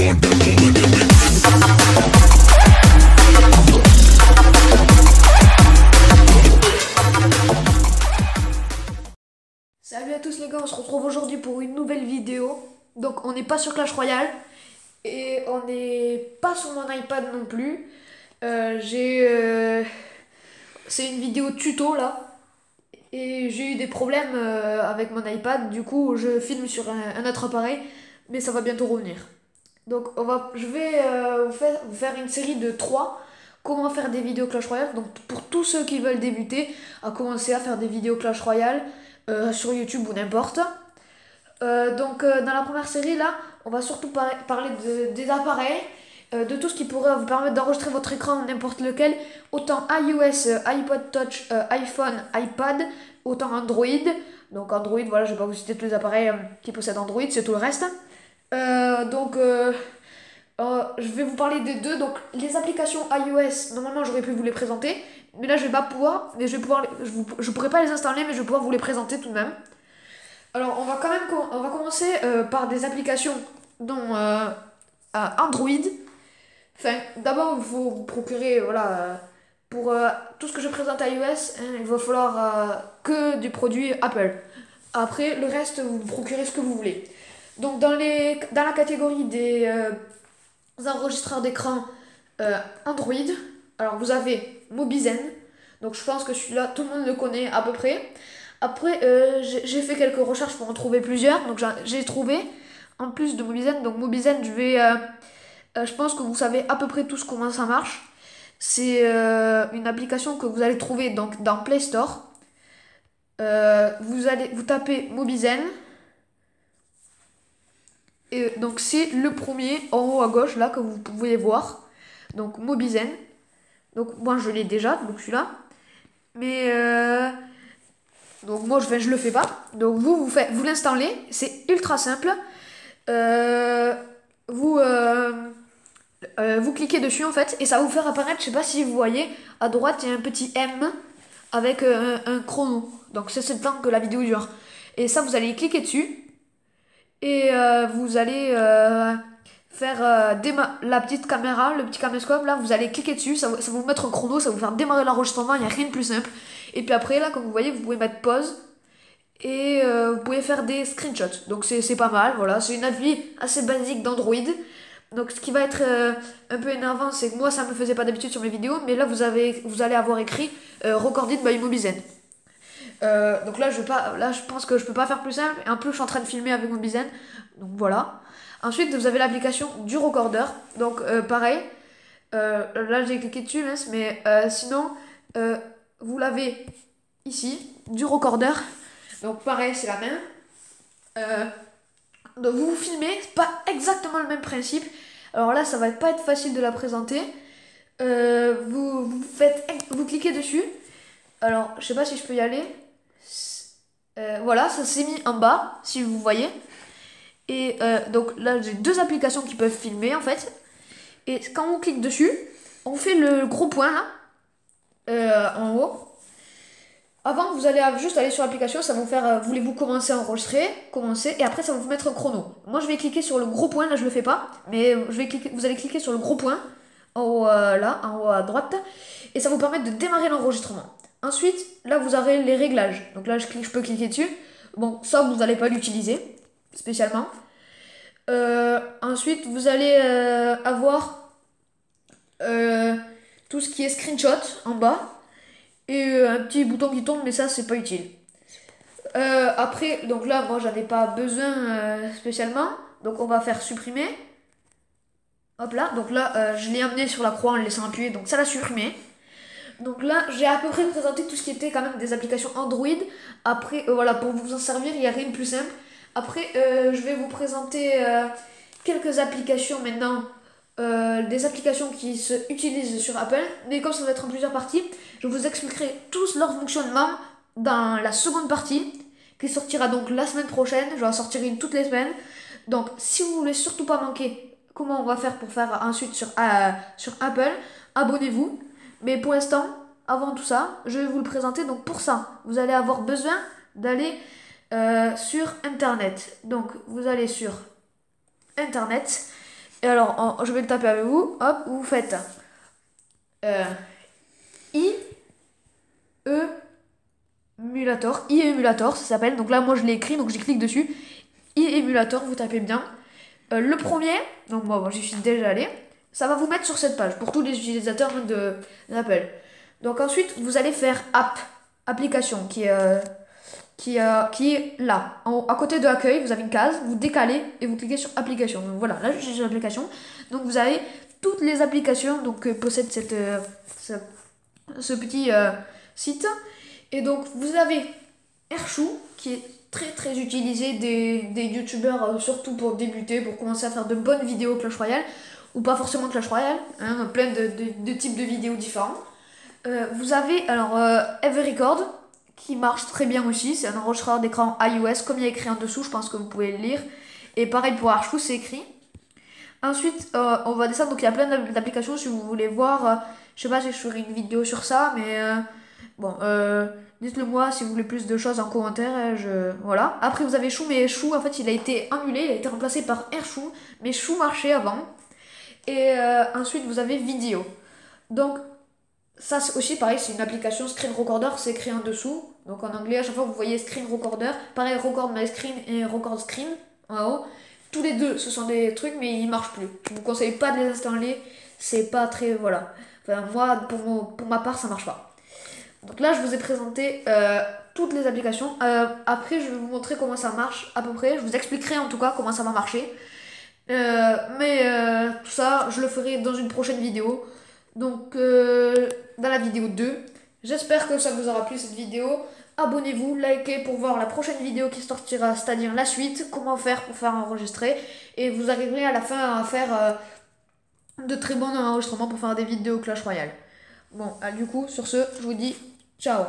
Salut à tous les gars, on se retrouve aujourd'hui pour une nouvelle vidéo. Donc on n'est pas sur Clash Royale et on n'est pas sur mon iPad non plus. C'est une vidéo tuto là et j'ai eu des problèmes avec mon iPad. Du coup je filme sur un autre appareil, mais ça va bientôt revenir. Donc je vais vous faire une série de 3 comment faire des vidéos Clash Royale. Donc pour tous ceux qui veulent débuter à commencer à faire des vidéos Clash Royale sur YouTube ou n'importe. Dans la première série là, on va surtout parler des appareils, de tout ce qui pourrait vous permettre d'enregistrer votre écran n'importe lequel, autant iOS, iPod Touch, iPhone, iPad, autant Android. Donc Android, voilà, je vais pas vous citer tous les appareils qui possèdent Android, c'est tout le reste. Je vais vous parler des deux. Donc les applications iOS, normalement j'aurais pu vous les présenter, mais là je vais pas pouvoir, mais je pourrais pas les installer, mais je vais pouvoir vous les présenter tout de même. Alors on va commencer par des applications dont Android. Enfin, d'abord il faut vous procurer, voilà, pour tout ce que je présente à iOS, hein, il va falloir que du produit Apple. Après le reste, vous procurez ce que vous voulez. Donc dans la catégorie des enregistreurs d'écran Android, alors vous avez Mobizen. Donc je pense que celui-là tout le monde le connaît à peu près. Après j'ai fait quelques recherches pour en trouver plusieurs. Donc j'ai trouvé en plus de Mobizen. Donc Mobizen, je pense que vous savez à peu près tous comment ça marche. C'est une application que vous allez trouver donc dans Play Store. Vous tapez Mobizen. Et donc c'est le premier en haut à gauche là que vous pouvez voir. Donc Mobizen. Donc moi je l'ai déjà, donc celui-là. Mais donc moi je le fais pas. Donc vous l'installez, c'est ultra simple. Vous cliquez dessus en fait et ça va vous faire apparaître, je sais pas si vous voyez, à droite il y a un petit M avec un chrono. Donc c'est le temps que la vidéo dure. Et ça vous allez cliquer dessus. Et vous allez faire la petite caméra, le petit caméscope, là, vous allez cliquer dessus, ça va vous mettre un chrono, ça va vous faire démarrer l'enregistrement, il n'y a rien de plus simple. Et puis après, là, comme vous voyez, vous pouvez mettre pause et vous pouvez faire des screenshots. Donc c'est pas mal, voilà, c'est une appli assez basique d'Android. Donc ce qui va être un peu énervant, c'est que moi, ça me faisait pas d'habitude sur mes vidéos, mais là, vous allez avoir écrit Recorded by Mobizen. Donc là je pense que je peux pas faire plus simple. Et en plus je suis en train de filmer avec mon Mobizen. Donc voilà. Ensuite vous avez l'application du recorder. Donc pareil. Là j'ai cliqué dessus mais sinon vous l'avez ici, du recorder. Donc pareil, c'est la même. Donc vous filmez, c'est pas exactement le même principe. Alors là ça va pas être facile de la présenter. Vous cliquez dessus. Alors je sais pas si je peux y aller. Voilà, ça s'est mis en bas, si vous voyez. Et donc là, j'ai deux applications qui peuvent filmer en fait. Et quand on clique dessus, on fait le gros point là, en haut. Avant, vous allez juste aller sur l'application, ça va vous faire voulez-vous commencer à enregistrer, commencer, et après ça va vous mettre un chrono. Moi, je vais cliquer sur le gros point, là je le fais pas, mais vous allez cliquer sur le gros point en haut là, en haut à droite, et ça va vous permettre de démarrer l'enregistrement. Ensuite, là, vous aurez les réglages. Donc là, je peux cliquer dessus. Bon, ça, vous n'allez pas l'utiliser, spécialement. Ensuite, vous allez avoir tout ce qui est screenshot en bas. Et un petit bouton qui tombe, mais ça, c'est pas utile. Après, donc là, moi, j'en ai pas besoin spécialement. Donc, on va faire supprimer. Hop là. Donc là, je l'ai amené sur la croix en le laissant appuyer. Donc, ça l'a supprimé. Donc là, j'ai à peu près présenté tout ce qui était quand même des applications Android. Après, voilà, pour vous en servir, il n'y a rien de plus simple. Après, je vais vous présenter quelques applications maintenant. Des applications qui se utilisent sur Apple. Mais comme ça va être en plusieurs parties, je vous expliquerai tous leur fonctionnement dans la seconde partie, qui sortira donc la semaine prochaine. Je vais en sortir une toutes les semaines. Donc, si vous voulez surtout pas manquer comment on va faire pour faire ensuite sur Apple, abonnez-vous. Mais pour l'instant, avant tout ça, je vais vous le présenter. Donc pour ça, vous allez avoir besoin d'aller sur Internet. Donc vous allez sur Internet. Et alors, je vais le taper avec vous. Hop, vous faites I, E, Emulator. I Emulator, ça s'appelle. Donc là, moi, je l'ai écrit, donc j'y clique dessus. I Emulator, vous tapez bien. Le premier, donc moi, j'y suis déjà allé. Ça va vous mettre sur cette page pour tous les utilisateurs d'Apple. Donc ensuite, vous allez faire App, application, qui est là. À côté de accueil, vous avez une case, vous décalez et vous cliquez sur application. Donc voilà, là je suis sur application. Donc vous avez toutes les applications donc, que possède ce petit site. Et donc vous avez Airshou qui est très très utilisé des youtubeurs, surtout pour débuter, pour commencer à faire de bonnes vidéos Clash Royale. Ou pas forcément Clash Royale, hein, plein de types de vidéos différents. Vous avez alors Every Record qui marche très bien aussi, c'est un enregistreur d'écran iOS comme il y a écrit en dessous, je pense que vous pouvez le lire. Et pareil pour Archou, c'est écrit. Ensuite, on va descendre, donc il y a plein d'applications si vous voulez voir. Je sais pas si je ferai une vidéo sur ça, mais bon, dites-le moi si vous voulez plus de choses en commentaire. Voilà. Après, vous avez Chou, mais Chou, en fait, il a été annulé, il a été remplacé par Airchou, mais Chou marchait avant. Et ensuite, vous avez Vidéo. Donc, ça c'est aussi pareil, c'est une application screen recorder, c'est écrit en dessous. Donc en anglais, à chaque fois que vous voyez screen recorder, pareil, record my screen et record screen en haut. Tous les deux, ce sont des trucs, mais ils marchent plus. Je vous conseille pas de les installer, c'est pas très. Voilà. Enfin, moi, pour ma part, ça marche pas. Donc là, je vous ai présenté toutes les applications. Après, je vais vous montrer comment ça marche à peu près. Je vous expliquerai en tout cas comment ça va marcher. Mais tout ça, je le ferai dans une prochaine vidéo. Donc, dans la vidéo 2. J'espère que ça vous aura plu cette vidéo. Abonnez-vous, likez pour voir la prochaine vidéo qui sortira, c'est-à-dire la suite, comment faire pour faire enregistrer. Et vous arriverez à la fin à faire de très bons enregistrements pour faire des vidéos Clash Royale. Bon, du coup, sur ce, je vous dis ciao.